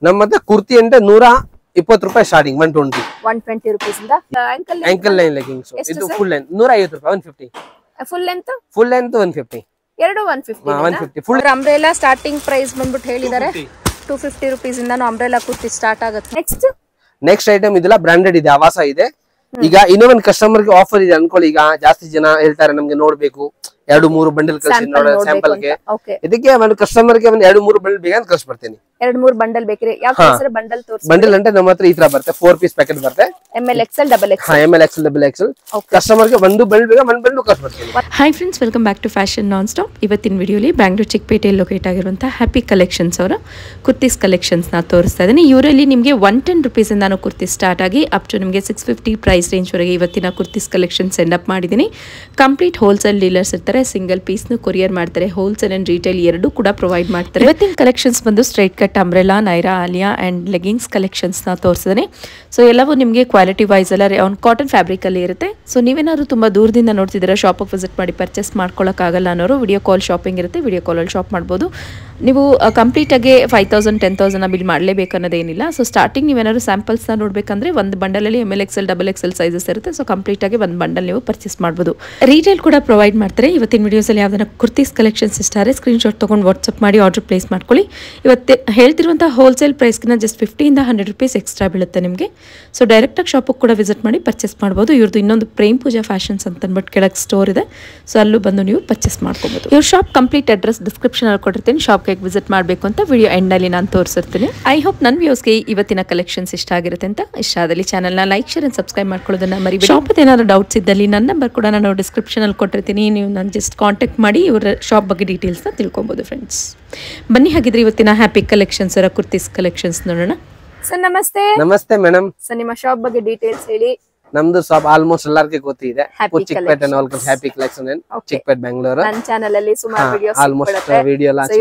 ನಮ್ಮತ್ತೆ ಕುರ್ತಿ ಅಂದ್ರೆ 120 ರೂಪಾಯಿ ಸ್ಟಾರ್ಟಿಂಗ್ 120 ರೂಪೀಸ್ ಇಂದ ಆಂಕಲ್ ಲೈನ್ ಲೆಗ್ಗಿಂಗ್ಸ್ ಇದು ಫುಲ್ ಲೆಂತ್ 150 ರೂಪಾಯಿ 150 ಫುಲ್ ಲೆಂತ್ 150 ಎರಡು 150 ಫುಲ್ ಅಂಬ್ರೆಲಾ ಸ್ಟಾರ್ಟಿಂಗ್ ಪ್ರೈಸ್ ಬಂದ್ಬಿಟ್ಟು ಹೇಳಿದ್ದಾರೆ 250 ರೂಪೀಸ್ ಇಂದ ಅಂಬ್ರೆಲಾ ಕುರ್ತಿ ಸ್ಟಾರ್ಟ್ ಆಗುತ್ತೆ ನೆಕ್ಸ್ಟ್ ಐಟಮ್ ಇದೆಲ್ಲ ಬ್ರಾಂಡೆಡ್ ಇದೆ ಆವಾಸ ಇದೆ ಈಗ ಇನ್ನೊಂದು ಕಸ್ಟಮರ್ ಗೆ ಆಫರ್ ಇದೆ ಅನ್ಕೊಳ್ಳಿ ಈಗ ಜಾಸ್ತಿ ಜನ ಹೇಳ್ತಾರೆ ನಮ್ಗೆ ನೋಡ್ಬೇಕು 2-3 ಬಂಡಲ್ ಕಳಿಸಿ ನೋಡೋಣ ಸ್ಯಾಂಪಲ್ ಗೆ ಇದಕ್ಕೆ ಒಂದು ಕಸ್ಟಮರ್ ಗೆ ಒಂದು 2-3 ಬಂಡಲ್ ಬೇಕು ಅಂತ ಕಳಿಸ್ಬಿಡ್ತೀನಿ 2-3 ಬಂಡಲ್ ಬೇಕ್ರಿ ಯಾವ ಹೆಸರು ಬಂಡಲ್ ತೋರಿಸಿ ಬಂಡಲ್ ಅಂದ್ರೆ ನಮ್ಮ ಹತ್ರ ಈ ತರ ಬರುತ್ತೆ 4 ಪೀಸ್ ಪ್ಯಾಕೆಟ್ ಬರುತ್ತೆ ML XL double XL ML XL double XL customer ಗೆ ಒಂದು ಬಂಡಲ್ ಬೇಕು ಒಂದು ಬಂಡಲ್ ಕಳಿಸ್ಬಿಡ್ತೀನಿ hi friends welcome back to fashion non stop ಇವತ್ತಿನ ವಿಡಿಯೋಲಿ ಬ್ಯಾಂಗ್ಳೂರ್ ಚಿಕ್ಕಪೇಟೆಯಲ್ಲಿ ಲೊಕೇಟ್ ಆಗಿರುವಂತ ಹ್ಯಾಪಿ ಕಲೆಕ್ಷನ್ಸ್ ಅವರ ಕುರ್ತೀಸ್ ಕಲೆಕ್ಷನ್ಸ್ ನ ತೋರಿಸ್ತಾ ಇದ್ದೀನಿ ಇವರಲ್ಲಿ ನಿಮಗೆ 110 ರೂಪೀಸ್ ಇಂದ ಕುರ್ತಿ ಸ್ಟಾರ್ಟ್ ಆಗಿ ಅಪ್ ಟು ನಿಮಗೆ 650 ಪ್ರೈಸ್ ರೇಂಜ್ ವರೆಗೆ ಇವತ್ತಿನ ಕುರ್ತೀಸ್ ಕಲೆಕ್ಷನ್ ಸೆಂಡ್ ಅಪ್ ಮಾಡಿದ್ದೀನಿ ಕಂಪ್ಲೀಟ್ ಹೋಲ್ಸೇಲ್ ಡೀಲರ್ಸ್ ಇರ್ತಾರೆ ಸಿಂಗಲ್ ಪೀಸ್ ನ ಕೊರಿಯರ್ ಮಾಡ್ತಾರೆ ಹೋಲ್ಸೇಲ್ ಅಂಡ್ ರಿಟೇಲ್ ಎರಡೂ ಕೂಡ ಪ್ರೊವೈಡ್ ಮಾಡ್ತಾರೆ ಇವತ್ತಿನ ಕಲೆಕ್ಷನ್ಸ್ ಬಂದು straight cut umbrella Naira Aliya and leggings collections ನ ತೋರಿಸಿದ್ದೀನಿ ಸೊ ಎಲ್ಲವೂ ನಿಮಗೆ ಕ್ವಾಲಿಟಿ ವೈಸ್ ಎಲ್ಲ ಕಾಟನ್ ಫ್ಯಾಬ್ರಿಕ್ ಅಲ್ಲಿ ಇರುತ್ತೆ ಸೊ ನೀವೇನಾದ್ರು ತುಂಬಾ ದೂರದಿಂದ ನೋಡ್ತಿದ್ದೀರಾ ಶಾಪಿಗೆ ವಿಸಿಟ್ ಮಾಡಿ ಪರ್ಚೇಸ್ ಮಾಡ್ಕೊಳ್ಳೋಕ್ಕಾಗಲ್ಲ ಅನ್ನೋರು ವಿಡಿಯೋ ಕಾಲ್ ಶಾಪಿಂಗ್ ಇರುತ್ತೆ ವಿಡಿಯೋ ಕಾಲಲ್ಲಿ ಶಾಪ್ ಮಾಡ್ಬೋದು ನೀವು ಕಂಪ್ಲೀಟ್ ಆಗಿ 5000 10,000 ಬಿಲ್ ಮಾಡಲೇಬೇಕು ಅನ್ನೋದೇನಿಲ್ಲ ಸೊ ಸ್ಟಾರ್ಟಿಂಗ್ ನೀವೇನಾದ್ರು ಸ್ಯಾಂಪಲ್ಸ್ನ ನೋಡಬೇಕಂದ್ರೆ ಒಂದು ಬಂಡಲಲ್ಲಿ ML XL double XL sizes ಇರುತ್ತೆ ಸೊ ಕಂಪ್ಲೀಟ್ ಆಗಿ ಒಂದು ಬಂಡಲ್ ನೀವು ಪರ್ಚೇಸ್ ಮಾಡ್ಬೋದು ರಿಟೇಲ್ ಕೂಡ ಪ್ರೊವೈಡ್ ಮಾಡ್ತಾರೆ ಇವತ್ತಿನ ವಿಡಿಯೋಸಲ್ಲಿ ಯಾವ್ದಾರ ಕುರ್ತೀಸ್ ಕಲೆಕ್ಷನ್ಸ್ ಇಷ್ಟ ಆದರೆ ಸ್ಕ್ರೀನ್ಶಾಟ್ ತೊಗೊಂಡು ವಾಟ್ಸಪ್ ಮಾಡಿ ಆರ್ಡರ್ ಪ್ಲೇಸ್ ಮಾಡ್ಕೊಳ್ಳಿ ಇವತ್ತು ಹೇಳ್ತಿರುವಂಥ ಹೋಲ್ಸೇಲ್ ಪ್ರೈಸ್ಗಿನ ಜಸ್ಟ್ 50 ಇಂದ 100 ರೂಪೀಸ್ ಎಕ್ಸ್ಟ್ರಾ ಬೀಳುತ್ತೆ ನಿಮಗೆ ಸೊ ಡೈರೆಕ್ಟಾಗಿ ಶಾಪಿಗೆ ಕೂಡ ವಿಸಿಟ್ ಮಾಡಿ ಪರ್ಚೇಸ್ ಮಾಡ್ಬೋದು ಇವ್ರದ್ದು ಇನ್ನೊಂದು ಪ್ರೇಮ್ ಪೂಜಾ ಫ್ಯಾಷನ್ಸ್ ಅಂತ ಅಂದ್ಬಿಟ್ಟು ಕೆಳಗೆ ಸ್ಟೋರ್ ಇದೆ ಸೊ ಅಲ್ಲೂ ಬಂದು ನೀವು ಪರ್ಚೇಸ್ ಮಾಡ್ಕೋಬೋದು ಇವ್ರ ಶಾಪ್ ಕಂಪ್ಲೀಟ್ ಅಡ್ರೆಸ್ ಡಿಸ್ಕ್ರಿಪ್ಷನಲ್ಲಿ ಕೊಟ್ಟಿರ್ತೀನಿ ಶಾಪ್ ವಿಸಿಟ್ ಮಾಡಬೇಕು ಅಂತ ವಿಡಿಯೋ ಎಂಡ್ ಅಲ್ಲಿ ನಾನು ತೋರಿಸಿರ್ತೀನಿ ಐ ಹೋಪ್ ನನ್ನ ವ್ಯೂಸ್ಗೆ ಇವತ್ತಿನ ಕಲೆಕ್ಷನ್ಸ್ ಇಷ್ಟ ಆಗಿರುತ್ತೆ ಅಂತ ಇಷ್ಟ ಆದಲ್ಲಿ ಚಾನಲ್ನ ಲೈಕ್ ಶೇರ್ ಅಂಡ್ ಸಬ್ಸ್ಕ್ರೈಬ್ ಮಾಡ್ಕೊಳ್ಳೋದನ್ನ ಮರಿಬೇಡಿ ಶಾಪ್ ಏನಾದ್ರು ಡೌಟ್ಸ್ ಇದ್ದಲ್ಲಿ ನನ್ನ ನಂಬರ್ ಕೂಡ ನಾನು ಡಿಸ್ಕ್ರಿಪ್ಷನ್ ಅಲ್ಲಿ ಕೊಟ್ಟಿರ್ತೀನಿ ನೀವು ನಾನು ಜಸ್ಟ್ ಕಾಂಟ್ಯಾಕ್ಟ್ ಮಾಡಿ ಇವರ ಶಾಪ್ ಬಗ್ಗೆ ಡೀಟೇಲ್ಸ್ ನ ತಿಳ್ಕೊಬಹುದು ಫ್ರೆಂಡ್ಸ್ ಬನ್ನಿ ಹಾಗಿದ್ರೆ ಇವತ್ತಿನ ಹ್ಯಾಪಿ ಕಲೆಕ್ಷನ್ಸ್ ಅವರ ಕುರ್ತೀಸ್ ಕಲೆಕ್ಷನ್ಸ್ ನೋಡೋಣ ಸರ್ ನಮಸ್ತೆ ನಮಸ್ತೆ ಮೇಡಮ್ ಸರ್ ನಿಮ್ಮ ಶಾಪ್ ಬಗ್ಗೆ ಡೀಟೇಲ್ಸ್ ಹೇಳಿ ನಮ್ದು ಶಾಪ್ ಆಲ್ಮೋಸ್ಟ್ ಎಲ್ಲರಿಗೂ ಗೊತ್ತಿದೆ Chickpet welcome happy Collection Chickpet Bengaluru ನನ್ನ ಚಾನೆಲ್ ಅಲ್ಲಿ ಸುಮಾರು videos almost video launch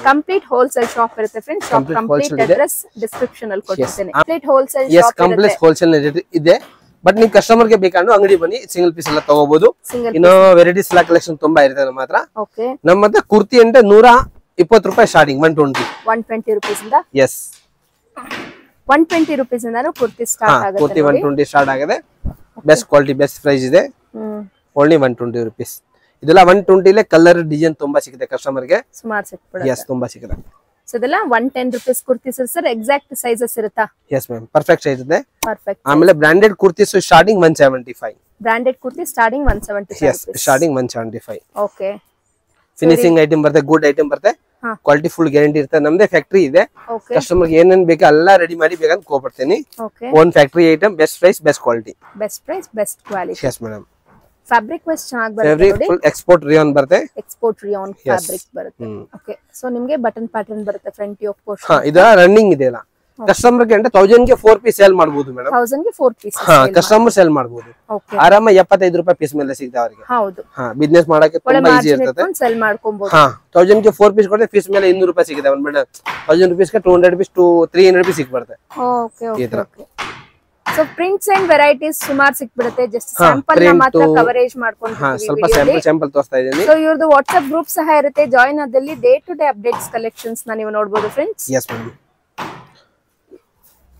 complete wholesale shop ಇರುತ್ತೆ friends shop complete address description ಅಲ್ಲಿ ಕೊಟ್ಟಿದ್ದೇನೆ complete wholesale shop complete wholesale ಇದೆ ಬಟ್ ನೀವು ಕಸ್ಟಮರ್ ಗೆ ಬೇಕಂದ್ರೆ ಅಂಗಡಿ ಬನ್ನಿ ಸಿಂಗಲ್ ಪೀಸ್ ಎಲ್ಲ ತಗೋಬಹುದು ಇನ್ನು ವೆರೈಟೀಸ್ ಎಲ್ಲ ಕಲೆಕ್ಷನ್ ತುಂಬಾ ಇರುತ್ತೆ ನಮ್ಮ ಹತ್ರ ನಮ್ಮ ಹತ್ರ ಕುರ್ತಿ ಅಂದ್ರೆ 120 ರೂಪಾಯಿ ಸ್ಟಾರ್ಟಿಂಗ್ 120 ರೂಪೀಸ್ ಇಂದ ಎಸ್ 120 ರೂಪೀಸ್ ಇಂದ ಕುರ್ತಿ ಸ್ಟಾರ್ಟ್ ಆಗುತ್ತೆ ಕುರ್ತಿ 120 ಸ್ಟಾರ್ಟ್ ಆಗಿದೆ ಬೆಸ್ಟ್ ಕ್ವಾಲಿಟಿ ಬೆಸ್ಟ್ ಪ್ರೈಸ್ ಇದೆ ಓನ್ಲಿ 120 ರೂಪೀಸ್ ಇದೆಲ್ಲ 120 ಲೆ ಕಲರ್ ಡಿಸೈನ್ ತುಂಬಾ ಸಿಗುತ್ತೆ ಕಸ್ಟಮರ್ ಗೆ ಸುಮಾರು ಸಿಕ್ಬಿಡುತ್ತೆ ಎಸ್ ತುಂಬಾ ಸಿಗುತ್ತೆ ಸೊ ಇದೆಲ್ಲ 110 rupees kurtis sir exact sizes ಇರುತ್ತಾ ಎಸ್ ಮ್ಯಾಮ್ ಪರ್ಫೆಕ್ಟ್ ಸೈಜ್ ಇದೆ ಪರ್ಫೆಕ್ಟ್ ಆಮೇಲೆ branded kurtis starting 175 branded kurti starting 175 yes starting 175 okay finishing item ಬರುತ್ತೆ ಗುಡ್ ಐಟಮ್ ಬರುತ್ತೆ ಕ್ವಾಲಿಟಿ ಫುಲ್ ಗ್ಯಾರಂಟಿ ಇರುತ್ತೆ ನಮ್ದೇ ಫ್ಯಾಕ್ಟರಿ ಇದೆ ಕಸ್ಟಮರ್ ಗೆ ಏನೇನ್ ಬೇಕು ಎಲ್ಲ ರೆಡಿ ಮಾಡಿ ಬೇಕಂತ ಕೊಡ್ತೀನಿ own factory item best price best quality best quality yes madam fabric wise ಚೆನ್ನಾಗಿ ಬರುತ್ತೆ ಫ್ಯಾಬ್ರಿಕ್ ಫುಲ್ ಎಕ್ಸ್ಪೋರ್ಟ್ ರಿಯಾನ್ ಬರುತ್ತೆ ಎಕ್ಸ್ಪೋರ್ಟ್ ರಿಯಾನ್ ಫ್ಯಾಬ್ರಿಕ್ ಬರುತ್ತೆ ಓಕೆ ಸೋ ನಿಮಗೆ ಬಟನ್ ಪ್ಯಾಟರ್ನ್ ಬರುತ್ತೆ ಫ್ರಂಟ್ ಯೋಕ್ ಪೋರ್ಷನ್ ಹಾ ಇದು ರನ್ನಿಂಗ್ ಇದೆ ಅಲ್ಲ ಕಸ್ಟಮರ್ ಗೆ ಅಂದ್ರೆ 1000 ಗೆ 4 ಪೀಸ್ ಸೇಲ್ ಮಾಡಬಹುದು ಮೇಡಂ 1000 ಗೆ 4 ಪೀಸ್ ಹಾ ಕಸ್ಟಮರ್ ಸೇಲ್ ಮಾಡಬಹುದು ಆರಾಮ 75 ರೂಪಾಯಿ ಪೀಸ್ ಮೇಲೆ ಸಿಗ್ತಾ ಅವರಿಗೆ ಹೌದು ಹಾ ಬಿಸಿನೆಸ್ ಮಾಡಕ್ಕೆ ತುಂಬಾ ಈಜಿ ಇರ್ತದೆ ಸೇಲ್ ಮಾಡ್ಕೊಬಹುದು ಹಾ 1000 ಗೆ 4 ಪೀಸ್ ಕೊಟ್ಟರೆ ಪೀಸ್ ಮೇಲೆ 200 ರೂಪಾಯಿ ಸಿಗುತ್ತೆ ಮೇಡಂ 1000 ರೂಪಾಯಿ ಗೆ 200 ರೂಪಾಯಿ ಟು 300 ರೂಪಾಯಿ ಸಿಗ್ಬರುತ್ತೆ okay okay so prints and varieties ಸುಮಾರು ಸಿಕ್ಬಿಡುತ್ತೆ ಜಸ್ಟ್ ಸ್ಯಾಂಪಲ್ ನ ಮಾತ್ರ ಕವರೇಜ್ ಮಾಡ್ಕೊಂಡು ಹಾ ಸ್ವಲ್ಪ ಸ್ಯಾಂಪಲ್ ತೋರಿಸ್ತಾ ಇದ್ದೀನಿ ಸೊ ಇವ್ರದ್ದು ವಾಟ್ಸ್ಆಪ್ ಗ್ರೂಪ್ ಸಹ ಇರುತ್ತೆ ಜಾಯಿನ್ ಆದಲ್ಲಿ day to day updates collections ನ ನೀವು ನೋಡಬಹುದು friends yes madam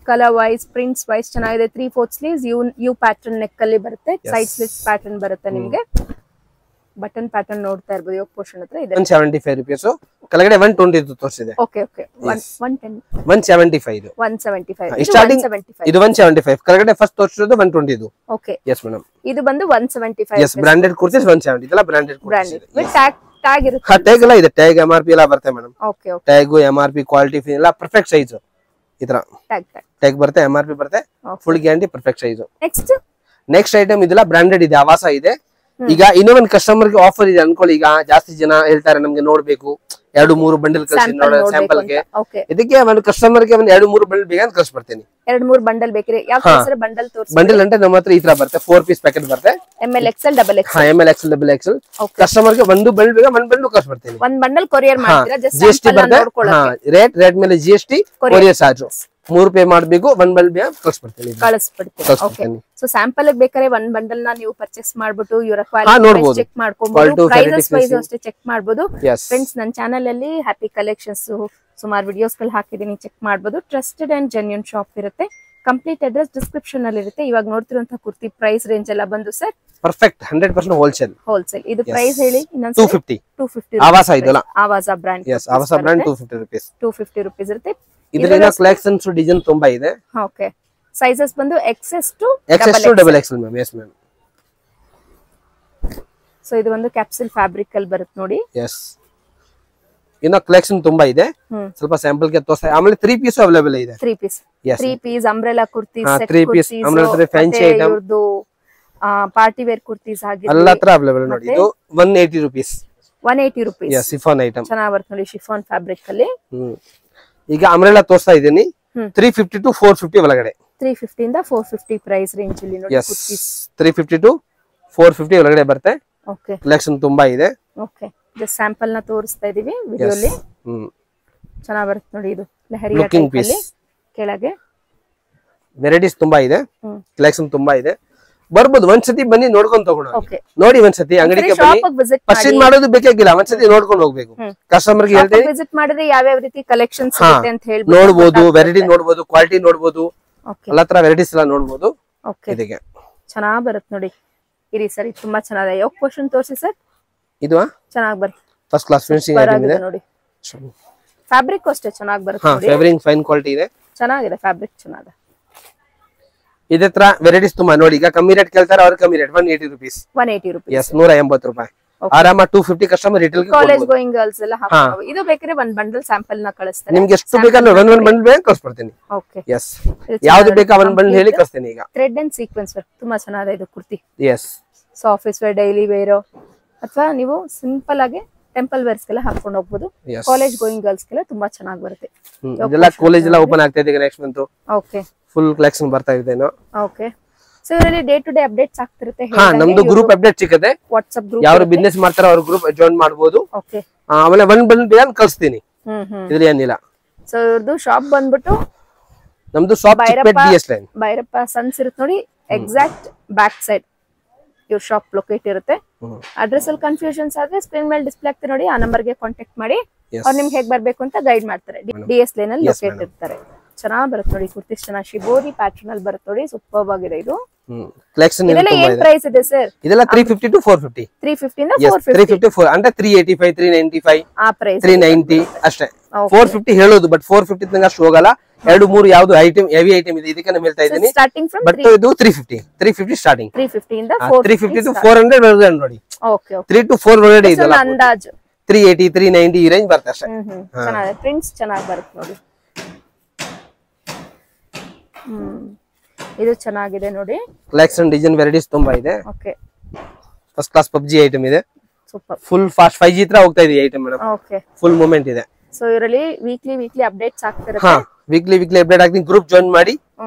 colour wise prints wise ಚೆನ್ನಾಗಿದೆ 3/4 ಸ್ಲೀವ್ಸ್ ಯು ಪ್ಯಾಟರ್ನ್ ನೆಕ್ ಅಲ್ಲಿ ಬರುತ್ತೆ ಸೈಡ್ ಸ್ಲಿಟ್ಸ್ ಪ್ಯಾಟರ್ನ್ ಬರುತ್ತೆ ನಿಮಗೆ ಬಟನ್ ಪ್ಯಾಟರ್ನ್ ನೋಡ್ತಾ ಇರಬಹುದು ಯೋಕ್ ಪೋರ್ಷನ್ ಹತ್ರ ಇದೆ 175 ರೂಪಾಯಿ ಕೆಳಗಡೆ 120 ತೋರಿಸಿದೆ ಓಕೆ ಓಕೆ 110 175 ಇದು 175 ಸ್ಟಾರ್ಟಿಂಗ್ ಇದು 175 ಕೆಳಗಡೆ ಫಸ್ಟ್ ತೋರಿಸಿರೋದು 120 ಇದು ಓಕೆ ಎಸ್ ಮೇಡಂ ಇದು ಬಂದು 175 ಎಸ್ ಬ್ರಾಂಡೆಡ್ ಕುರ್ತೀಸ್ 170 ಇದೆಲ್ಲ ಬ್ರಾಂಡೆಡ್ ಕುರ್ತೀಸ್ ವಿತ್ ಟ್ಯಾಗ್ ಇರುತ್ತೆ ಹಾ ಟ್ಯಾಗ್ ಎಲ್ಲ ಇದೆ ಟ್ಯಾಗ್ MRP ಎಲ್ಲ ಬರುತ್ತೆ madam okay okay tag MRP quality ಎಲ್ಲ ಪರ್ಫೆಕ್ಟ್ ಸೈಜ್ ಇದರ ಟ್ಯಾಗ್ ಬರುತ್ತೆ MRP ಬರುತ್ತೆ full guarantee perfect size next item ಇದೆಲ್ಲ ಬ್ರಾಂಡೆಡ್ ಇದೆ ಆವಾಸ ಇದೆ ಈಗ ಇನ್ನೊಂದು ಕಸ್ಟಮರ್ ಗೆ ಆಫರ್ ಇದೆ ಅನ್ಕೊಳ್ಳಿ ಈಗ ಜಾಸ್ತಿ ಜನ ಹೇಳ್ತಾರೆ ನಮ್ಗೆ ನೋಡ್ಬೇಕು 2-3 ಬಂಡಲ್ ಕಳಿಸಿ ನೋಡೋಣ ಸ್ಯಾಂಪಲ್ ಗೆ ಇದಕ್ಕೆ ಒಂದು ಕಸ್ಟಮರ್ ಗೆ ಒಂದು 2-3 ಬಂಡಲ್ ಬೇಕು ಅಂತ ಕಳಿಸ್ಬಿಡ್ತೀನಿ 2-3 ಬಂಡಲ್ ಬೇಕ್ರಿ ಯಾವ ಹೆಸರು ಬಂಡಲ್ ತೋರಿಸಿ ಬಂಡಲ್ ಅಂದ್ರೆ ನಮ್ಮ ಹತ್ರ ಈ ತರ ಬರುತ್ತೆ 4 ಪೀಸ್ ಪ್ಯಾಕೆಟ್ ಬರುತ್ತೆ ML XL ಡಬಲ್ XL ಹಾ ML XL double XL customer ಗೆ ಒಂದು ಬಂಡಲ್ ಬೇಕು ಒಂದು ಬಂಡಲ್ ಕಳಿಸ್ಬಿಡ್ತೀನಿ ಒಂದು ಬಂಡಲ್ ಕೊರಿಯರ್ ಮಾಡ್ತೀರಾ ಜಸ್ಟ್ GST ಬರುತ್ತೆ ಹಾ ರೇಟ್ ಮೇಲೆ GST ಕೊರಿಯರ್ ಚಾರ್ಜ್ 3 ಪೇ ಮಾಡಬೇಕು, 1 ಬಂಡಲ್ ಕಳಿಸ್ಬಿಡ್ತೀನಿ. ಸೊ ಸ್ಯಾಂಪಲ್ ಬೇಕಾದ್ರೆ 1 ಬಂಡಲ್ ನ ನೀವು ಪರ್ಚೇಸ್ ಮಾಡ್ಬಿಟ್ಟು ಇವರ ಕ್ವಾಲಿಟಿ ಚೆಕ್ ಮಾಡ್ಕೊಬಹುದು, ಪ್ರೈಸಸ್ ವೈಸ್ ಅಷ್ಟೇ ಚೆಕ್ ಮಾಡಬಹುದು. ಫ್ರೆಂಡ್ಸ್, ನನ್ನ ಚಾನೆಲ್ ಅಲ್ಲಿ ಹ್ಯಾಪಿ ಕಲೆಕ್ಷನ್ಸ್ ಸುಮಾರು ವಿಡಿಯೋಸ್ ಗಳು ಹಾಕಿದೀನಿ, ಚೆಕ್ ಮಾಡಬಹುದು. ಟ್ರಸ್ಟೆಡ್ ಅಂಡ್ ಜೆನ್ಯೂನ್ ಶಾಪ್ ಇರುತ್ತೆ. ಕಂಪ್ಲೀಟ್ ಅಡ್ರೆಸ್ ಡಿಸ್ಕ್ರಿಪ್ಷನ್ ಅಲ್ಲಿ ಇರುತ್ತೆ. ಇವಾಗ ನೋಡ್ತಿರುವಂತಹ ಕುರ್ತಿ ಪ್ರೈಸ್ ರೇಂಜ್ ಎಲ್ಲ ಬಂದು ಸರ್ ಪರ್ಫೆಕ್ಟ್ 100% ಹೋಲ್ಸೇಲ್. ಇದು ಪ್ರೈಸ್ ಹೇಳಿ. 250 ಆವಾಸ ಇದಲ್ಲ, ಆವಾಸ ಬ್ರಾಂಡ್. ಆವಾಸ ಬ್ರಾಂಡ್ 250 ರೂಪೀಸ್. 250 ರೂಪೀಸ್ ಇರುತ್ತೆ. ಇದರಿಂದ ಕಲೆಕ್ಷನ್ಸ್ ಡಿಸೈನ್ ತುಂಬಾ ಇದೆ. ಓಕೆ, ಸೈಜಸ್ ಬಂದು XS to XXL ma'am. Yes ma'am. So ಇದು ಒಂದು ಕ್ಯಾಪ್ಸೂಲ್ ಫ್ಯಾಬ್ರಿಕ್ ಅಲ್ಲಿ ಬರುತ್ತೆ ನೋಡಿ. ಎಸ್, ಇನ್ನ ಕಲೆಕ್ಷನ್ ತುಂಬಾ ಇದೆ, ಸ್ವಲ್ಪ ಸ್ಯಾಂಪಲ್ ಗೆ ತೋರಿಸ್ತಾ. ಆಮೇಲೆ 3 ಪೀಸ್ ಅವೈಲೇಬಲ್ ಇದೆ. 3 piece umbrella kurti, set 3 piece umbrella fancy item, ಇವ್ರದ್ದು ಪಾರ್ಟಿ ವೇರ್ ಕುರ್ತೀಸ್ ಆಗಿದೆ, ಎಲ್ಲ ತರ ಅವೈಲೇಬಲ್ ನೋಡಿ. ಇದು 180 rupees. 180 rupees. Yes, chiffon item ಚೆನ್ನಾಗಿ ಬರುತ್ತೆ ನೋಡಿ, ಶಿಫಾನ್ ಫ್ಯಾಬ್ರಿಕ್ ಅಲ್ಲಿ. ಈಗ ಅಂಬ್ರೆಲಾ ತೋರಿಸ್ತಾ ಇದ್ದೀನಿ. 350 to 450 ಒಳಗಡೆ. 350 ಇಂದ 450 ಪ್ರೈಸ್ ರೇಂಜ್ ಅಲ್ಲಿ ನೋಡಿ ಕುರ್ತೀಸ್. 350 to 450 ಒಳಗಡೆ ಬರುತ್ತೆ. ಓಕೆ, ಕಲೆಕ್ಷನ್ ತುಂಬಾ ಇದೆ. ಓಕೆ, ಜಸ್ಟ್ ಸ್ಯಾಂಪಲ್ ನ ತೋರಿಸ್ತಾ ಇದೀವಿ ವಿಡಿಯೋಲಿ. ಚೆನ್ನಾಗಿ ಬರುತ್ತೆ ನೋಡಿ. ಇದು ಲಹರಿಯಾ ಲುಕಿಂಗ್ ಟೈಪ್ ಅಲ್ಲಿ ಕೆಳಗೆ ವೆರೈಟೀಸ್ ತುಂಬಾ ಇದೆ, ಕಲೆಕ್ಷನ್ ತುಂಬಾ ಇದೆ. ಬರ್ಬೋದು, ಒಂದ್ಸತಿ ಬನ್ನಿ ನೋಡ್ಕೊಂಡು ತಗೊಂಡು ಓಕೆ. ನೋಡಿ ಒಂದ್ಸತಿ ಅಂಗಡಿಗೆ ಬನ್ನಿ, ಪರ್ಚೇಸ್ ಮಾಡೋದು ಬೇಕಾಗಿಲ್ಲ, ಒಂದ್ಸತಿ ನೋಡ್ಕೊಂಡು ಹೋಗ್ಬೇಕು. ಕಸ್ಟಮರ್ ಗೆ ಹೇಳ್ತೀನಿ ವಿಸಿಟ್ ಮಾಡಿದ್ರೆ ಯಾವ ರೀತಿ ಕಲೆಕ್ಷನ್ಸ್ ಸಿಗುತ್ತೆ ಅಂತ ಹೇಳ್ಬಿಟ್ಟು ನೋಡಬಹುದು, ವೆರೈಟಿ ನೋಡಬಹುದು, ಕ್ವಾಲಿಟಿ ನೋಡಬಹುದು, ಎಲ್ಲ ತರ ವೆರೈಟೀಸ್ ಎಲ್ಲ ನೋಡಬಹುದು. ಓಕೆ, ಇದಕ್ಕೆ ಚೆನ್ನಾಗಿ ಬರುತ್ತೆ ನೋಡಿ. ಇರಿ ಸರ್, ಇದು ತುಂಬಾ ಚೆನ್ನಾಗಿದೆ. ಯೋಗ ಪೋರ್ಷನ್ ತೋರಿಸಿ ಸರ್. ಇದು ಚೆನ್ನಾಗಿ ಬರುತ್ತೆ, ಫಸ್ಟ್ ಕ್ಲಾಸ್ ಫಿನಿಶಿಂಗ್ ಐಟಮ್ ಇದೆ ನೋಡಿ. ಫ್ಯಾಬ್ರಿಕ್ ಅಷ್ಟೇ ಚೆನ್ನಾಗಿ ಬರುತ್ತೆ ನೋಡಿ. ಫ್ಯಾಬ್ರಿಕ್ ಫೈನ್ ಕ್ವಾಲಿಟಿ ಇದೆ, ಚೆನ್ನಾಗಿದೆ ಫ್ಯಾಬ್ರಿಕ್, ಚೆನ್ನಾಗಿದೆ. ಇದೇ ತರ ವೆರೈಟೀಸ್ ತುಂಬಾ ನೋಡಿ. ಈಗ ಕಮ್ಮಿ ರೇಟ್ ಕೇಳ್ತಾರೆ, ಅವ್ರು ಕಮ್ಮಿ ರೇಟ್ 180 ರೂಪೀಸ್. 180 ರೂಪೀಸ್. ಎಸ್, 180 ರೂಪಾಯಿ. ಆರಾಮ 250 ಕಸ್ಟಮರ್ ರಿಟೇಲ್ ಗೆ ಕಾಲೇಜ್ ಗೋಯಿಂಗ್ ಗರ್ಲ್ಸ್ ಎಲ್ಲ ಹಾಕಬಹುದು. ಇದು ಬೇಕಾದ್ರೆ 1 ಬಂಡಲ್ ಸ್ಯಾಂಪಲ್ ನ ಕಳಿಸ್ತಾರೆ. ನಿಮಗೆ ಎಷ್ಟು ಬೇಕಾದ್ರೆ 1 ಬಂಡಲ್ ಬೇಕು ಕಳಿಸ್ಬಿಡ್ತೀನಿ. ಓಕೆ, ಎಸ್, ಯಾವುದು ಬೇಕಾ 1 ಬಂಡಲ್ ಹೇಳಿ ಕಳಿಸ್ತೀನಿ. ಈಗ ಥ್ರೆಡ್ ಅಂಡ್ ಸೀಕ್ವೆನ್ಸ್ ವರ್ಕ್ ತುಂಬಾ ಚೆನ್ನಾಗಿದೆ ಇದು ಕುರ್ತಿ. Yes, so office wear, daily wear ಅಥವಾ ನೀವು ಸಿಂಪಲ್ ಆಗಿ ಟೆಂಪಲ್ ವೇರ್ಸ್ ಗೆಲ್ಲ ಹಾಕೊಂಡು ಹೋಗಬಹುದು. ಕಾಲೇಜ್ ಗೋಯಿಂಗ್ ಗರ್ಲ್ಸ್ ಗೆಲ್ಲ ತುಂಬಾ ಚೆನ್ನಾಗಿ ಬರುತ್ತೆ. ಇದೆಲ್ಲ ಕಾಲೇಜ್ ಎಲ್ಲ ಓಪನ್ ಆಗ್ತಾ ಇದೆ next month. Okay, full collection ಬರ್ತಾ ಇದೆ ಇನ್ನು. ಓಕೆ, ಸೊ ಇದರಲ್ಲಿ ಡೇ ಟು ಡೇ ಅಪ್ಡೇಟ್ಸ್ ಆಗ್ತಿರುತ್ತೆ. ನಮ್ದು ಗ್ರೂಪ್ ಅಪ್ಡೇಟ್ ಸಿಗುತ್ತೆ. ವಾಟ್ಸ್ಆಪ್ ಗ್ರೂಪ್, ಯಾರು ಬಿಸ್ನೆಸ್ ಮಾಡ್ತಾರೋ ಅವ್ರ ಗ್ರೂಪ್ ಜಾಯಿನ್ ಮಾಡಬಹುದು. ಓಕೆ, ಆಮೇಲೆ 1 ಬಂಡಲ್ ಬೇಗ ಕಳಿಸ್ತೀನಿ, ಇದ್ರಲ್ಲಿ ಏನಿಲ್ಲ. ಸೊ ಇವ್ರದ್ದು ಶಾಪ್ ಬಂದ್ಬಿಟ್ಟು ನಮ್ದು shop Chickpete DS line, Bhairappa sons ಇರುತ್ತೆ ನೋಡಿ, ಎಕ್ಸಾಕ್ಟ್ ಬ್ಯಾಕ್ ಸೈಡ್ ಇವ್ರ ಶಾಪ್ ಲೊಕೇಟ್ ಇರುತ್ತೆ. ಅಡ್ರೆಸ್ ಅಲ್ಲಿ ಕನ್ಫ್ಯೂಷನ್ಸ್ ಆದ್ರೆ ಸ್ಕ್ರೀನ್ ಮೇಲೆ ಡಿಸ್ಪ್ಲೇ ಆಗ್ತದೆ ನೋಡಿ, ಆ ನಂಬರ್ ಗೆ ಕಾಂಟ್ಯಾಕ್ಟ್ ಮಾಡಿ. ಅವ್ರು ನಿಮ್ಗೆ ಹೇಗ್ ಬರ್ಬೇಕು ಅಂತ ಗೈಡ್ ಮಾಡ್ತಾರೆ. ಡಿಎಸ್ ಲೈನ್ ಅಲ್ಲಿ ಲೊಕೇಟ್ ಇರ್ತಾರೆ. ಚೆನ್ನಾಗಿ ಬರುತ್ತೆ ನೋಡಿ ಕುರ್ತೀಸ್, ಚೆನ್ನಾಗಿ ಶಿಬೋರಿ ಪ್ಯಾಟರ್ನ್ ಅಲ್ಲಿ ಬರುತ್ತೆ ನೋಡಿ. ಸೂಪರ್ ಆಗಿದೆ ಇದು. ಕಲೆಕ್ಷನ್ ಇದೆಲ್ಲ ಏನ್ ಪ್ರೈಸ್ ಇದೆ ಸರ್? ಇದೆಲ್ಲ 350 to 450. 350 ಇಂದ 450. 354 ಅಂದ್ರೆ 385 395 ಆ ಪ್ರೈಸ್ 390 ಅಷ್ಟೇ. 450 ಹೇಳೋದು, ಬಟ್ 450 ತನಕ ಅಷ್ಟು ಹೋಗಲ್ಲ. 2-3 ಯಾವ್ದು ಐಟಮ್ ಹೆವಿ ಐಟಮ್ ಇದೆ, ಇದಕ್ಕೆ ನಾನು ಹೇಳ್ತಾ ಇದ್ದೀನಿ. ಸ್ಟಾರ್ಟಿಂಗ್ ಫ್ರಮ್ ಬಟ್ ಇದು 350 ಸ್ಟಾರ್ಟಿಂಗ್. 350 ಇಂದ 350 to 400 ಒಳಗಡೆ ನೋಡಿ. ಓಕೆ, 3 to 4 ಒಳಗಡೆ ಇದೆ ಅಂದಾಜು. 380 390 ಈ ರೇಂಜ್ ಬರುತ್ತೆ ಅಷ್ಟೇ. ಚೆನ್ನಾಗಿದೆ, ಪ್ರಿಂಟ್ಸ್ ಚೆನ್ನಾಗಿ ಬರುತ್ತೆ ನೋಡಿ. ಇದು ಚೆನ್ನಾಗಿದೆ ನೋಡಿ. ಕಲೆಕ್ಷನ್ ಡಿಸೈನ್ ವೆರೈಟೀಸ್ ತುಂಬಾ ಇದೆ. Okay, first class PUBG item ಇದೆ. ಸೂಪರ್, ಫುಲ್ ಫಾಸ್ಟ್ 5G ತರ ಹೋಗ್ತಾ ಇದೆ item madam. Okay, full movement ಇದೆ. ಸೊ ಇದರಲ್ಲಿ ವೀಕ್ಲಿ ಅಪ್ಡೇಟ್ಸ್ ಆಗ್ತಿರುತ್ತೆ. ವೀಕ್ಲಿ ಅಪ್ಡೇಟ್ ಆಗ್ತೀನಿ. ಗ್ರೂಪ್ ಜಾಯಿನ್ ಮಾಡಿ.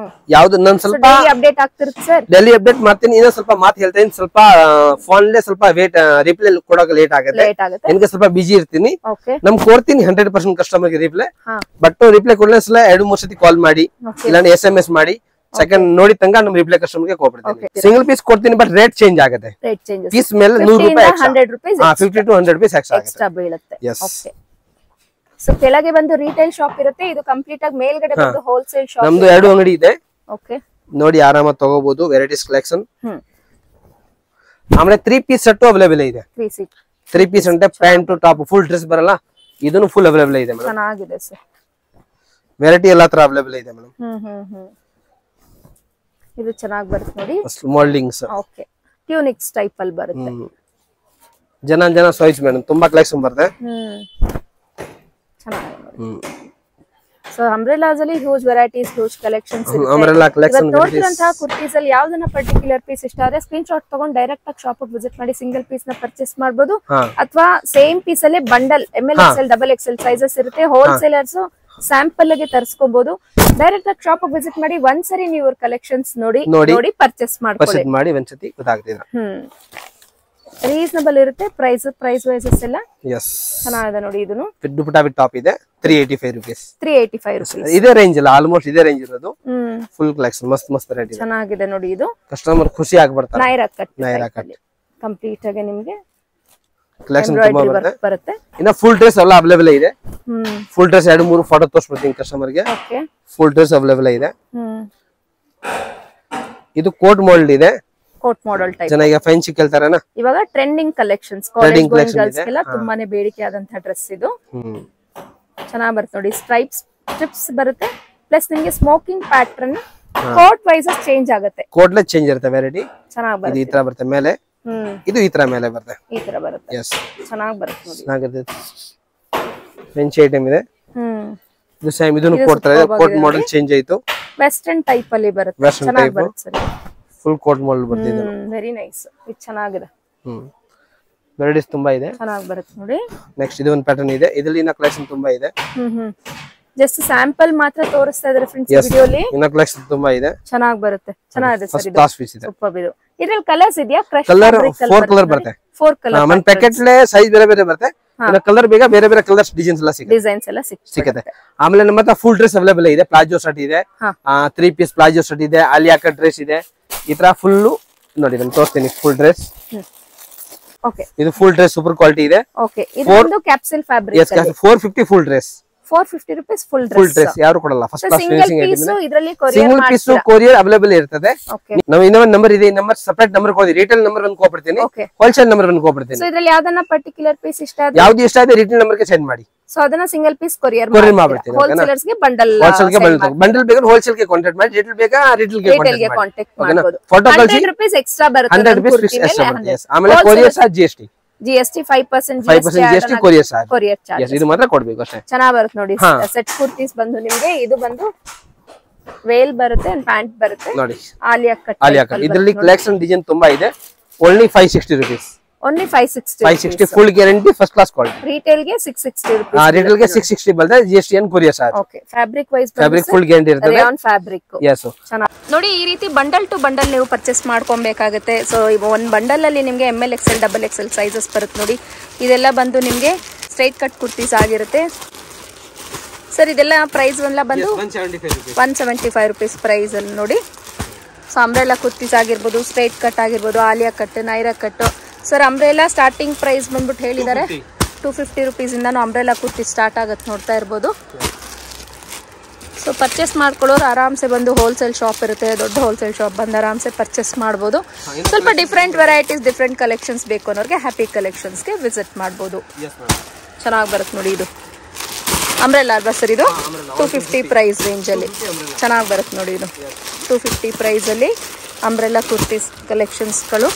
ಯಾವ್ದು ನಾನು ಸ್ವಲ್ಪ ಅಪ್ಡೇಟ್ ಆಗ್ತಿರುತ್ತೆ ಸರ್, ಡೈಲಿ ಅಪ್ಡೇಟ್ ಮಾಡ್ತೀನಿ. ಇನ್ನೂ ಸ್ವಲ್ಪ ಮಾತು ಹೇಳ್ತಾ ಇದ್ದೀನಿ. ಸ್ವಲ್ಪ ಫೋನ್ ಸ್ವಲ್ಪ ವೇಟ್ ರಿಪ್ಲೈ ಕೊಡೋಕೆ ಲೇಟ್ ಆಗುತ್ತೆ. ನನಗೆ ಸ್ವಲ್ಪ ಬಿಜಿ ಇರ್ತೀನಿ. ನಮ್ ಕೊಡ್ತೀನಿ 100% ಕಸ್ಟಮರ್ ಗೆ ರಿಪ್ಲೈ. ಬಟ್ ರಿಪ್ಲೈ ಕೊಡಲೇ ಸಲ 2-3 ಸತಿ ಕಾಲ್ ಮಾಡಿ, ಇಲ್ಲಾಂದ್ರೆ SMS ಮಾಡಿ. ಸೆಕೆಂಡ್ ನೋಡಿ ತನಕ ನಮ್ ರಿಪ್ಲೈ ಕಸ್ಟಮರ್ ಗೆ ಕೊಡ್ತೀನಿ. ಸಿಂಗಲ್ ಪೀಸ್ ಕೊಡ್ತೀನಿ, ಬಟ್ ರೇಟ್ ಚೇಂಜ್ ಆಗುತ್ತೆ. ಪೀಸ್ ಮೇಲೆ 100 ರೂಪಾಯಿ ಎಕ್ಸ್ಟ್ರಾ, 50 to 100 ರೂಪಾಯಿ ಎಕ್ಸ್ಟ್ರಾ ಬೀಳುತ್ತೆ. ಓಕೆ, ಸೊ ಕೆಳಗೆ ಬಂದು ರಿಟೇಲ್ ಶಾಪ್ ಇರುತ್ತೆ. ಇದು ಕಂಪ್ಲೀಟ್ ಆಗಿ ಮೇಲ್ಗಡೆ ಬಂದು ಹೋಲ್ಸೇಲ್ ಶಾಪ್. ನಮ್ದು 2 ಅಂಗಡಿ ಇದೆ. ಓಕೆ, ನೋಡಿ ಆರಾಮಾಗಿ ತಗೋಬಹುದು ವೆರೈಟೀಸ್ ಕಲೆಕ್ಷನ್. ಆಮೇಲೆ 3 ಪೀಸ್ ಸೆಟ್ ಅವೈಲೇಬಲ್ ಇದೆ. 3 ಪೀಸ್ ಅಂದ್ರೆ ಪ್ಯಾಂಟ್ ಟಾಪ್ ಫುಲ್ ಡ್ರೆಸ್ ಬರಲ್ಲ, ಇದನ್ನು ಫುಲ್ ಅವೈಲೇಬಲ್ ಇದೆ ಮೇಡಮ್. ಚೆನ್ನಾಗಿದೆ ಸರ್, ವೆರೈಟಿ ಎಲ್ಲಾ ತರ ಅವೈಲೇಬಲ್ ಇದೆ ಮೇಡಮ್. ಇದು ಚೆನ್ನಾಗಿ ಬರುತ್ತೆ ನೋಡಿ, ಮೋಲ್ಡಿಂಗ್ಸ್. ಓಕೆ, ಟ್ಯೂನಿಕ್ಸ್ ಟೈಪ್ ಅಲ್ಲಿ ಬರುತ್ತೆ. ಜನ ಸಾಯ್ಸ್ ಮೇಡಮ್, ತುಂಬಾ ಕಲೆಕ್ಷನ್ ಬರುತ್ತೆ. ಚೆನ್ನಾಗಿದೆ ನೋಡಿ. ಸೊ ಅಂಬ್ರೆಲಾಸ್ ಅಲ್ಲಿ ಹ್ಯೂಜ್ ವೆರೈಟೀಸ್, ಹ್ಯೂಜ್ ಕಲೆಕ್ಷನ್ಸ್ ಇದೆ. ಅಂಬ್ರೆಲಾ ಕಲೆಕ್ಷನ್ ನೋಡ್ತಿರಂತ ಕುರ್ತೀಸ್ ಅಲ್ಲಿ ಯಾವ್ದನ್ನ ಪರ್ಟಿಕ್ಯುಲರ್ ಪೀಸ್ ಇಷ್ಟ ಆದ್ರೆ ಸ್ಕ್ರೀನ್ ಶಾಟ್ ತಗೊಂಡು ಡೈರೆಕ್ಟ್ ಆಗಿ ಶಾಪ್ ವಿಸಿಟ್ ಮಾಡಿ ಸಿಂಗಲ್ ಪೀಸ್ ನ ಪರ್ಚೇಸ್ ಮಾಡಬಹುದು. ಅಥವಾ ಸೇಮ್ ಪೀಸ್ ಅಲ್ಲೇ bundle ML XL XXL sizes ಇರುತ್ತೆ. ಹೋಲ್ಸೇಲರ್ಸ್ ಸ್ಯಾಂಪಲ್ ಗೆ ತರಿಸ್ಕೋಬಹುದು. ಡೈರೆಕ್ಟ್ ಆಗಿ ಶಾಪ್ ವಿಸಿಟ್ ಮಾಡಿ ಒಂದ್ಸರಿ ನೀವು ಕಲೆಕ್ಷನ್ಸ್ ನೋಡಿ ಪರ್ಚೇಸ್ ಮಾಡ್ಕೊಳ್ಳಿ. ಮಾಡಿ ಒಂದ್ಸತಿ ಗೊತ್ತಾಗ್ತಿದೆ. ರೀಸನಬಲ್ ಇರುತ್ತೆ ಪ್ರೈಸ್ ವೈಸಸ್ ಎಲ್ಲ ಎಸ್ ಚೆನ್ನಾಗಿದೆ ನೋಡಿ ಇದನ್ನು ದುಪಟ್ಟಾ ವಿತ್ ಟಾಪ್ ಇದೆ 385 rupees 385 rupees ಇದೇ ರೇಂಜ್ ಅಲ್ಲ ಆಲ್ಮೋಸ್ಟ್ ಇದೇ ರೇಂಜ್ ಇರೋದು ಫುಲ್ ಕಲೆಕ್ಷನ್ ಮಸ್ತ್ ವೆರೈಟಿ ಚೆನ್ನಾಗಿದೆ ನೋಡಿ ಇದು ಕಸ್ಟಮರ್ ಖುಷಿ ಆಗ್ಬಿಡ್ತಾರೆ ನೈರಾ ಕಟ್ ಕಂಪ್ಲೀಟ್ ಆಗಿ ನಿಮಗೆ ಕಲೆಕ್ಷನ್ ತುಂಬಾ ಬರುತ್ತೆ ಇನ್ನ ಫುಲ್ ಡ್ರೆಸ್ ಎಲ್ಲ ಅವೈಲೇಬಲ್ ಇದೆ ಫುಲ್ ಡ್ರೆಸ್ 2-3 ಫೋಟೋ ತೋರಿಸ್ಬಿಡ್ತೀನಿ ಕಸ್ಟಮರ್ ಗೆ ಓಕೆ ಫುಲ್ ಡ್ರೆಸ್ ಅವೈಲೇಬಲ್ ಇದೆ ಇದು ಕೋಟ್ ಮಾಡೆಲ್ ಇದೆ ಕೋಟ್ ಮಾಡೆಲ್ ಟೈಪ್ ಚೆನ್ನಾಗಿ ಫ್ಯಾನ್ಸಿ ಕೇಳ್ತಾರನ ಇವಾಗ trending collections college going girls ಗೆಲ್ಲ ತುಂಬಾನೇ ಬೇಡಿಕೆ ಆದಂತ ಡ್ರೆಸ್ ಇದು ಚೆನ್ನಾಗಿ ಬರುತ್ತೆ ನೋಡಿ ಸ್ಟ್ರಿಪ್ಸ್ ಬರುತ್ತೆ ಪ್ಲಸ್ ನಿಮಗೆ smocking pattern coat wise change ಆಗುತ್ತೆ ಕೋಟ್ಲೆ ಚೇಂಜ್ ಇರುತ್ತೆ ವೆರೈಟಿ ಚೆನ್ನಾಗಿ ಇದು ಬರುತ್ತೆ ಈ ತರ ಬರುತ್ತೆ ಮೇಲೆ ಇದು ಈ ತರ ಮೇಲೆ ಬರುತ್ತೆ ಈ ತರ ಬರುತ್ತೆ ಎಸ್ ಚೆನ್ನಾಗಿ ಬರುತ್ತೆ ನೋಡಿ ಚೆನ್ನಾಗಿದೆ ಫ್ಯಾನ್ಸಿ ಐಟಮ್ ಇದೆ ಇದು ಸೇಮ್ ಇದನ್ನು ಕೊಡ್ತಾರೆ ಕೋಟ್ ಮಾಡೆಲ್ ಚೇಂಜ್ ಆಯ್ತು ವೆಸ್ಟರ್ನ್ ಟೈಪ್ ಅಲ್ಲಿ ಬರುತ್ತೆ Western ಚೆನ್ನಾಗಿ type. ಬರುತ್ತೆ ಸರ್ ಫುಲ್ ಕೋಟ್ ಮಾಡೆಲ್ ಬರ್ತಿದೆ ವೆರಿ ನೈಸ್ ಇದು ಚೆನ್ನಾಗಿದೆ ವೆರೈಟೀಸ್ ತುಂಬಾ ಇದೆ ಚೆನ್ನಾಗಿ ಬರುತ್ತೆ ನೋಡಿ ನೆಕ್ಸ್ಟ್ ಇದು ಒಂದು ಪ್ಯಾಟರ್ನ್ ಇದೆ ಇದರಲ್ಲಿ ಇನ್ನ ಕಲೆಕ್ಷನ್ ತುಂಬಾ ಇದೆ ಜಸ್ಟ್ ಸ್ಯಾಂಪಲ್ ಮಾತ್ರ ತೋರಿಸ್ತಾ ಇದ್ದಾರೆ ಫ್ರೆಂಡ್ಸ್ ವಿಡಿಯೋಲಿ ಇನ್ನ ಕಲೆಕ್ಷನ್ ತುಂಬಾ ಇದೆ ಚೆನ್ನಾಗಿ ಬರುತ್ತೆ ಚೆನ್ನಾಗಿದೆ ಸರ್ ಫಸ್ಟ್ ಇದು ಕ್ಲಾಸ್ ಪೀಸ್ ಇದೆ ಸೂಪರ್ ಇದು ಇದರಲ್ಲಿ ಕಲರ್ಸ್ ಇದೆಯಾ ಕ್ರಶ್ ಕಲರ್ 4 ಕಲರ್ ಬರುತ್ತೆ 4 ಕಲರ್ ಒಂದು ಪ್ಯಾಕೆಟ್ ಲೇ ಸೈಜ್ ಬೇರೆ ಬೇರೆ ಬರುತ್ತೆ ಇನ್ನ ಕಲರ್ ಬೇಗ ಬೇರೆ ಬೇರೆ ಕಲರ್ಸ್ ಡಿಸೈನ್ಸ್ ಎಲ್ಲ ಸಿಗುತ್ತೆ ಡಿಸೈನ್ಸ್ ಎಲ್ಲ ಸಿಗುತ್ತೆ ಆಮೇಲೆ ನಮ್ಮ ಹತ್ರ ಫುಲ್ ಡ್ರೆಸ್ ಅವೈಲೇಬಲ್ ಇದೆ ಪ್ಲಾಜೋ ಸೆಟ್ ಇದೆ 3 ಪೀಸ್ ಪ್ಲಾಜೋ ಸೆಟ್ ಇದೆ ಆಲಿಯಾ ಕಟ್ ಡ್ರೆಸ್ ಇದೆ ಈ ತರ ಫುಲ್ ನೋಡಿ ನಾನು ತೋರಿಸ್ತೀನಿ ಫುಲ್ ಡ್ರೆಸ್ ಓಕೆ ಇದು ಫುಲ್ ಡ್ರೆಸ್ ಸೂಪರ್ ಕ್ವಾಲಿಟಿ ಇದೆ ಓಕೆ ಇದು ಒಂದು capsule fabric yes 450 full dress 450 rupees full full dress dress ಯಾರು ಕೊಡಲ್ಲ ಫಸ್ಟ್ ಕ್ಲಾಸ್ ಫಿನಿಶಿಂಗ್ ಪೀಸ್ ಇದರಲ್ಲಿ courier single piece courier available ಇರ್ತದೆ ಓಕೆ ನಾವು ಇನ್ನೊಂದು ನಂಬರ್ ಇದೆ ಈ ನಂಬರ್ ಸೆಪರೇಟ್ ನಂಬರ್ ಕೊಡಿ ರಿಟೇಲ್ ನಂಬರ್ ಒಂದು ಕೊಡ್ತೀನಿ ಓಕೆ ಹೋಲ್ಸೇಲ್ ನಂಬರ್ ಒಂದು ಕೊಡ್ತೀನಿ ಸೊ ಇದರಲ್ಲಿ ಯಾವ್ದನ್ನ ಪರ್ಟಿಕ್ಯುಲರ್ ಪೀಸ್ ಇಷ್ಟ ಆದ್ರೆ ಯಾವ್ದು ಇಷ್ಟ ಇದೆ ರಿಟೇಲ್ ನಂಬರ್ ಗೆ ಸೆಂಡ್ ಮಾಡಿ ಸೊ ಅದನ್ನ ಸಿಂಗಲ್ ಪೀಸ್ ಕೊರಿಯರ್ ಮಾಡ್ಬಿಡ್ತೀನಿ ಹೋಲ್ಸೇಲರ್ಸ್ ಗೆ ಬಂಡಲ್ ಹೋಲ್ಸೇಲ್ ಗೆ ಬಂಡಲ್ ಬೇಕಾದ್ರೆ ಹೋಲ್ಸೇಲ್ ಗೆ ಕಾಂಟ್ಯಾಕ್ಟ್ ಮಾಡಿ ರಿಟೇಲ್ ಬೇಕಾ ರಿಟೇಲ್ ಗೆ ರಿಟೇಲ್ ಗೆ ಕಾಂಟ್ಯಾಕ್ಟ್ ಮಾಡಬಹುದು ಫೋಟೋ ಕಳಿಸಿ 100 rupees ಎಕ್ಸ್ಟ್ರಾ ಬರುತ್ತೆ 100 rupees ಎಕ್ಸ್ಟ್ರಾ ಬರುತ್ತೆ yes ಆಮೇಲೆ courier charge GST 5% GST courier charge courier charge yes ಇದು ಮಾತ್ರ ಕೊಡಬೇಕು ಅಷ್ಟೇ ಚೆನ್ನಾಗಿ ಬರುತ್ತೆ ನೋಡಿ ಸೆಟ್ ಕುರ್ತೀಸ್ ಬಂದು ನಿಮಗೆ ಇದು ಬಂದು ವೇಲ್ ಬರುತ್ತೆ ಪ್ಯಾಂಟ್ ಬರುತ್ತೆ ನೋಡಿ ಆಲಿಯಾ ಕಟ್ ಇದರಲ್ಲಿ ಕಲೆಕ್ಷನ್ ಡಿಸೈನ್ ತುಂಬಾ ಇದೆ only 560 rupees only 560 full guarantee first class quality retail ಗೆ 660 rupees ರಿಟೇಲ್ ಗೆ 660 ಬರುತ್ತೆ GST and courier charge okay fabric wise fabric full guarantee ಇರ್ತದೆ ರೇಯಾನ್ ಫ್ಯಾಬ್ರಿಕ್ yes ನೋಡಿ ಈ ರೀತಿ ಬಂಡಲ್ ಟು ಬಂಡಲ್ ನೀವು ಪರ್ಚೇಸ್ ಮಾಡ್ಕೊಬೇಕಾಗುತ್ತೆ ಸೊ ಒಂದು ಬಂಡಲ್ ಅಲ್ಲಿ ನಿಮಗೆ ML XL XXL ಸೈಜಸ್ ಬರುತ್ತೆ ನೋಡಿ ಇದೆಲ್ಲ ಬಂದು ನಿಮಗೆ ಸ್ಟ್ರೈಟ್ ಕಟ್ ಕುರ್ತೀಸ್ ಆಗಿರುತ್ತೆ ಸರ್ ಇದೆಲ್ಲ ಪ್ರೈಸ್ ಎಲ್ಲ ಬಂದು 175 rupees ಪ್ರೈಸ್ ಅಲ್ಲಿ ನೋಡಿ ಸೊ ಅಂಬ್ರೆಲಾ ಕುರ್ತೀಸ್ ಆಗಿರ್ಬೋದು ಸ್ಟ್ರೈಟ್ ಕಟ್ ಆಗಿರ್ಬೋದು Aliya cut Naira cut sir umbrella starting price ಬಂದ್ಬಿಟ್ಟು ಹೇಳಿದ್ದಾರೆ 250 rupees ಇಂದ ಅಂಬ್ರೆಲಾ ಕುರ್ತಿ ಸ್ಟಾರ್ಟ್ ಆಗುತ್ತೆ ನೋಡ್ತಾ ಇರ್ಬೋದು ಸೊ ಪರ್ಚೇಸ್ ಮಾಡ್ಕೊಳ್ಳೋರು ಆರಾಮ್ಸೆ ಬಂದು ಹೋಲ್ಸೇಲ್ ಶಾಪ್ ಇರುತ್ತೆ ದೊಡ್ಡ ಹೋಲ್ಸೇಲ್ ಶಾಪ್ ಬಂದು ಆರಾಮ್ಸೆ ಪರ್ಚೇಸ್ ಮಾಡ್ಬೋದು ಸ್ವಲ್ಪ ಡಿಫ್ರೆಂಟ್ ವೆರೈಟೀಸ್ ಡಿಫ್ರೆಂಟ್ ಕಲೆಕ್ಷನ್ಸ್ ಬೇಕು ಅನ್ನೋರಿಗೆ ಹ್ಯಾಪಿ ಕಲೆಕ್ಷನ್ಸ್ಗೆ ವಿಸಿಟ್ ಮಾಡ್ಬೋದು ಚೆನ್ನಾಗಿ ಬರುತ್ತೆ ನೋಡಿ ಇದು ಅಂಬ್ರೆಲಾ ಅಲ್ವಾ ಸರ್ ಇದು 250 ಪ್ರೈಸ್ ರೇಂಜಲ್ಲಿ ಚೆನ್ನಾಗಿ ಬರುತ್ತೆ ನೋಡಿ ಇದು 250 ಪ್ರೈಸಲ್ಲಿ ಅಂಬ್ರೆಲಾ ಕುರ್ತೀಸ್ ಕಲೆಕ್ಷನ್ಸ್ಗಳು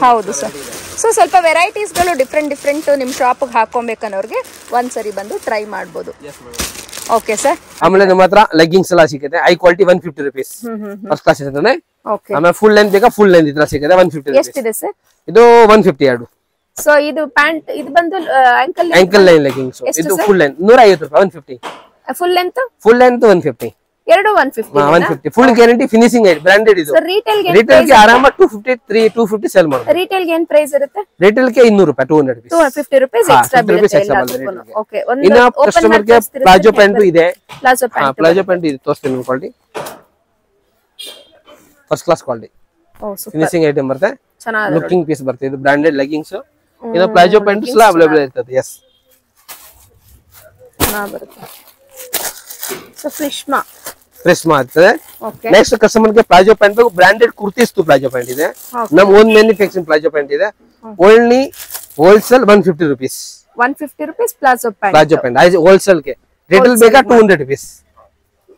ಹೌದು ಸರ್ ಸೊ ಸ್ವಲ್ಪ ವೆರೈಟೀಸ್ಗಳು ಡಿಫ್ರೆಂಟ್ ನಿಮ್ಮ ಶಾಪ್ಗೆ ಹಾಕೊಬೇಕನ್ನೋರಿಗೆ ಒಂದ್ಸರಿ ಬಂದು ಟ್ರೈ ಮಾಡ್ಬೋದು ಓಕೆ ಸರ್ ಆಮೇಲೆ ನಮ್ಮ ಹತ್ರ ಲೆಗ್ಗಿಂಗ್ಸ್ ಎಲ್ಲ ಸಿಗುತ್ತೆ high quality 150 rupees first class ಇರ್ತದೆ ಓಕೆ ಆಮೇಲೆ ಫುಲ್ ಲೆಂತ್ ಬೇಕಾ ಫುಲ್ ಲೆಂತ್ ಇದ್ರ ಸಿಗುತ್ತೆ 150 ಎಷ್ಟಿದೆ ಸರ್ ಇದು 150 ಎರಡು ಸೊ ಇದು ಪ್ಯಾಂಟ್ ಇದು ಬಂದು ಆಂಕಲ್ ಲೈನ್ ಲೆಗ್ಗಿಂಗ್ಸ್ ಇದು ಫುಲ್ ಲೆಂತ್ 150 ರೂಪಾಯಿ 150 ಫುಲ್ ಲೆಂತ್ 150 ಎರಡು 150 ಫುಲ್ ಗ್ಯಾರಂಟಿ ಫಿನಿಶಿಂಗ್ ಐಟ್ ಬ್ರಾಂಡೆಡ್ ಇದು ರಿಟೇಲ್ ಗೆ ಆರಾಮ 250 ಸೆಲ್ ಮಾಡಬಹುದು ರಿಟೇಲ್ ಗೆ ಏನು ಪ್ರೈಸ್ ಇರುತ್ತೆ ರಿಟೇಲ್ ಗೆ 200 ರೂಪಾಯಿ 250 rupees ಎಕ್ಸ್ಟ್ರಾ ಬೀಳುತ್ತೆ ಓಕೆ ಇನ್ನ ಕಸ್ಟಮರ್ ಗೆ ಪ್ಲಾಜೋ ಪ್ಯಾಂಟ್ ಇದೆ ಪ್ಲಾಜೋ ಪ್ಯಾಂಟ್ ಇದೆ ತೋರಿಸ್ತೀನಿ quality first class quality finishing item ಬರುತ್ತೆ ಚೆನ್ನಾಗಿ ಲುಕಿಂಗ್ ಪೀಸ್ ಬರುತ್ತೆ ಇದು ಬ್ರಾಂಡೆಡ್ ಲೆಗ್ಗಿಂಗ್ಸ್ ಇದು ಪ್ಲಾಜೋ ಪ್ಯಾಂಟ್ ಎಲ್ಲ ಅವೈಲೇಬಲ್ ಇರ್ತದೆ ಎಸ್ ಚೆನ್ನಾಗಿ ಬರುತ್ತೆ ಸೊ ಫ್ರಿಶ್ಮಾ ಇರ್ತದೆ ನೆಕ್ಸ್ಟ್ ಕಸ್ಟಮರ್ ಗೆ ಪ್ಲಾಜೋ ಪ್ಯಾಂಟ್ ಬೇಕು ಬ್ರಾಂಡೆಡ್ ಕುರ್ತೀಸ್ ಪ್ಲಾಜೋ ಪ್ಯಾಂಟ್ ಇದೆ ನಮ್ ಓನ್ ಮ್ಯಾನುಫ್ಯಾಕ್ಚರಿಂಗ್ ಪ್ಲಾಜೋ ಪ್ಯಾಂಟ್ ಇದೆ only wholesale 150 rupees 150 rupees palazzo pant wholesale ಗೆ ರಿಟೇಲ್ ಬೇಕಾ 200 rupees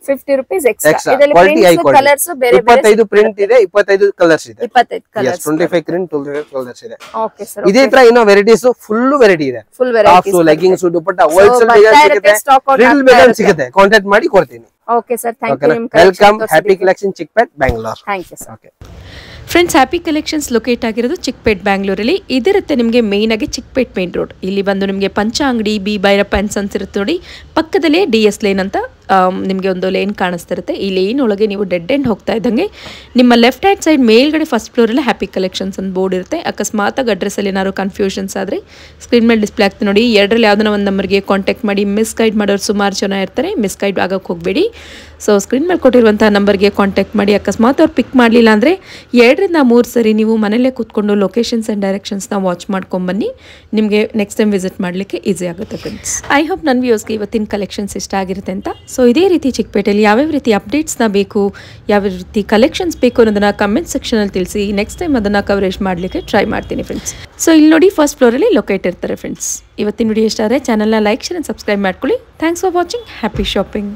50 rupees extra quality high quality colours ಬೇರೆ 25 ಪ್ರಿಂಟ್ ಇದೆ 25 ಕಲರ್ಸ್ ಇದೆ 25 ಕಲರ್ಸ್ 25 ಪ್ರಿಂಟ್ 25 ಕಲರ್ಸ್ ಇದೆ ಓಕೆ ಸರ್ ಇದೇ ತರ ಇನ್ನೂ ವೆರೈಟೀಸ್ ಫುಲ್ ವೆರೈಟಿ ಇದೆ full varieties leggings dupatta wholesale ಸಿಗುತ್ತೆ ರಿಟೇಲ್ ಬೇಕಾದ್ರೆ ಸಿಗುತ್ತೆ ಕಾಂಟ್ಯಾಕ್ಟ್ ಮಾಡಿ ಕೊಡ್ತೀನಿ okay sir thank you welcome happy collection Chickpet Bangalore thank you sir okay friends happy collections locate ಆಗಿರೋದು ಚಿಕ್ಪೇಟ್ ಬ್ಯಾಂಗ್ಳೂರಲ್ಲಿ ಇದಿರುತ್ತೆ ನಿಮಗೆ ಮೇಯ್ನ್ ಆಗಿ ಚಿಕ್ಪೇಟ್ ಮೇನ್ ರೋಡ್ ಇಲ್ಲಿ ಬಂದು ನಿಮಗೆ ಪಂಚ ಅಂಗಡಿ ಬಿ ಭೈರಪ್ಪ ಅಂಡ್ ಸನ್ಸ್ ಇರುತ್ತೆ ನೋಡಿ ಪಕ್ಕದಲ್ಲೇ DS ಲೈನ್ ಅಂತ ನಿಮಗೆ ಒಂದು ಲೇನ್ ಕಾಣಿಸ್ತಿರುತ್ತೆ. ಈ ಲೇನ್ ಒಳಗೆ ನೀವು ಡೆಡ್ ಎಂಡ್ ಹೋಗ್ತಾ ಇದ್ದಂಗೆ ನಿಮ್ಮ ಲೆಫ್ಟ್ ಹ್ಯಾಂಡ್ ಸೈಡ್ ಮೇಲ್ಗಡೆ ಫಸ್ಟ್ ಫ್ಲೋರಲ್ಲಿ ಹ್ಯಾಪಿ ಕಲೆಕ್ಷನ್ಸ್ ಒಂದು ಬೋರ್ಡ್ ಇರುತ್ತೆ. ಅಕಸ್ಮಾತಾಗಿ ಅಡ್ರೆಸ್ಸಲ್ಲಿ ಏನಾದ್ರು ಕನ್ಫ್ಯೂಷನ್ಸ್ ಆದರೆ ಸ್ಕ್ರೀನ್ ಮೇಲೆ ಡಿಸ್ಪ್ಲೇ ಆಗ್ತದೆ ನೋಡಿ. ಎರಡರಲ್ಲಿ ಯಾವುದನ್ನ ಒಂದು ನಂಬರ್ಗೆ ಕಾಂಟ್ಯಾಕ್ಟ್ ಮಾಡಿ. ಮಿಸ್ಗೈಡ್ ಮಾಡೋರು ಸುಮಾರು ಜನ ಇರ್ತಾರೆ, ಮಿಸ್ಗೈಡ್ ಆಗೋಕ್ಕೆ ಹೋಗಬೇಡಿ. ಸೊ ಸ್ಕ್ರೀನ್ ಮೇಲೆ ಕೊಟ್ಟಿರುವಂಥ ನಂಬರ್ಗೆ ಕಾಂಟ್ಯಾಕ್ಟ್ ಮಾಡಿ. ಅಕಸ್ಮಾತ್ ಅವ್ರು ಪಿಕ್ ಮಾಡಲಿಲ್ಲ ಅಂದರೆ 2 ರಿಂದ 3 ಸರಿ ನೀವು ಮನೆಯಲ್ಲೇ ಕೂತ್ಕೊಂಡು ಲೊಕೇಶನ್ಸ್ ಆ್ಯಂಡ್ ಡೈರೆಕ್ಷನ್ಸ್ನ ವಾಚ್ ಮಾಡ್ಕೊಂಬನ್ನಿ. ನಿಮಗೆ ನೆಕ್ಸ್ಟ್ ಟೈಮ್ ವಿಸಿಟ್ ಮಾಡಲಿಕ್ಕೆ ಈಸಿ ಆಗುತ್ತೆ ಫ್ರೆಂಡ್ಸ್. ಐ ಹೋಪ್ ನನ್ನ ವ್ಯೂಸ್ಗೆ ಇವತ್ತಿನ ಕಲೆಕ್ಷನ್ಸ್ ಇಷ್ಟ ಆಗಿರುತ್ತೆ ಅಂತ. ಸೊ ಇದೇ ರೀತಿ ಚಿಕ್ಕಪೇಟೆಯಲ್ಲಿ ಯಾವ್ಯಾವ ರೀತಿ ಅಪ್ಡೇಟ್ಸ್ನ ಬೇಕು, ಯಾವ ರೀತಿ ಕಲೆಕ್ಷನ್ಸ್ ಬೇಕು ಅನ್ನೋದನ್ನು ಕಮೆಂಟ್ ಸೆಕ್ಷನಲ್ಲಿ ತಿಳಿಸಿ. ನೆಕ್ಸ್ಟ್ ಟೈಮ್ ಅದನ್ನು ಕವರೇಜ್ ಮಾಡಲಿಕ್ಕೆ ಟ್ರೈ ಮಾಡ್ತೀನಿ ಫ್ರೆಂಡ್ಸ್. ಸೊ ಇಲ್ಲಿ ನೋಡಿ ಫಸ್ಟ್ ಫ್ಲೋರಲ್ಲಿ ಲೊಕೇಟ್ ಇರ್ತಾರೆ ಫ್ರೆಂಡ್ಸ್. ಇವತ್ತಿನ ವಿಡಿಯೋ ಇಷ್ಟ ಆದರೆ ಚಾನಲ್ನ ಲೈಕ್, ಶೇರ್ ಆ್ಯಂಡ್ ಸಬ್ಸ್ಕ್ರೈಬ್ ಮಾಡ್ಕೊಳ್ಳಿ. Thanks for watching. Happy shopping.